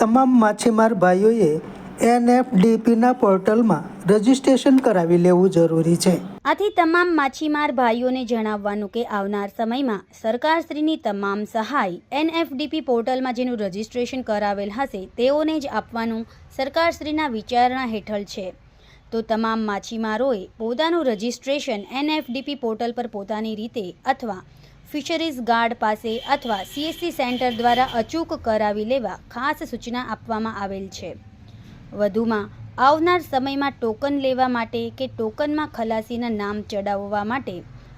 તમામ માછીમાર ભાઈઓએ NFDPના પોર્ટલમાં રજિસ્ટ્રેશન કરાવી લેવું જરૂરી છે। આથી તમામ માછીમાર ભાઈઓને જણાવવાનું કે આવનાર સમયમાં સરકારશ્રીની તમામ સહાય NFDP પોર્ટલમાં જેનું રજિસ્ટ્રેશન કરાવેલ હશે તેઓને જ આપવાનું સરકારશ્રીના વિચારણા હેઠળ છે। તો તમામ માછીમારોએ પોતાનું રજિસ્ટ્રેશન NFDP પોર્ટલ પર પોતાની રીતે અથવા ફિશરીઝ ગાર્ડ પાસે અથવા CSC સેન્ટર દ્વારા અચૂક કરાવી લેવા ખાસ સૂચના આપવામાં આવેલ છે। વધુમાં આવનાર સમયમાં ટોકન લેવા માટે કે ટોકનમાં ખલાસીના નામ ચડાવવા માટે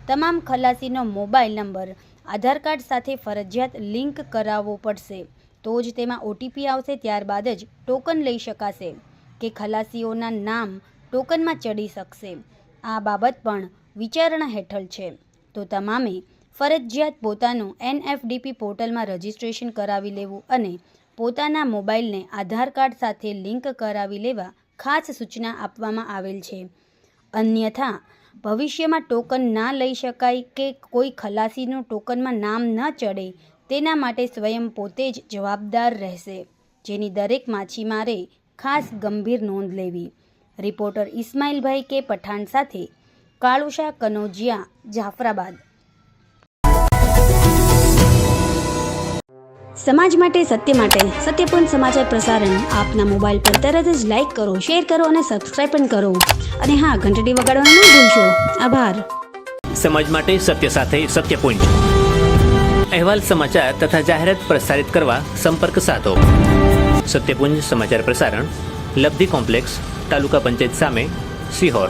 તમામ ખલાસીનો મોબાઈલ નંબર આધાર કાર્ડ સાથે ફરજિયાત લિંક કરાવવો પડશે। તો જ તેમાં OTP આવશે, ત્યારબાદ જ ટોકન લઈ શકાશે કે ખલાસીઓના નામ ટોકનમાં ચડી શકશે। આ બાબત પણ વિચારણા હેઠળ છે। તો તમામે ફરજિયાત પોતાનું NFDP પોર્ટલમાં રજિસ્ટ્રેશન કરાવી લેવું અને પોતાના મોબાઈલને આધાર કાર્ડ સાથે લિંક કરાવી લેવા ખાસ સૂચના આપવામાં આવેલ છે। અન્યથા ભવિષ્યમાં ટોકન ના લઈ શકાય કે કોઈ ખલાસીનું ટોકનમાં નામ ન ચડે તેના માટે સ્વયં પોતે જ જવાબદાર રહેશે, જેની દરેક માછીમારે ખાસ ગંભીર નોંધ લેવી। રિપોર્ટર ઇસ્માઇલભાઈ કે પઠાણ સાથે કાળુશા કનોજિયા, જાફરાબાદ। સમાજ માટે, સત્ય માટે, સત્યપૂર્ણ સમાચાર પ્રસારણ આપના મોબાઈલ પર તરત જ લાઈક કરો, શેર કરો અને સબસ્ક્રાઈબ પણ કરો અને હા, ઘંટડી વગાડવાનું ન ભૂલશો। આભાર। સમાજ માટે સત્ય સાથે સત્યપૂર્ણ અહેવાલ, સમાચાર તથા જાહેરાત પ્રસારિત કરવા સંપર્ક સાધો। સત્યપુંજ સમાચાર પ્રસારણ, લબ્ધિ કોમ્પ્લેક્સ, તાલુકા પંચાયત સામે, સિહોર।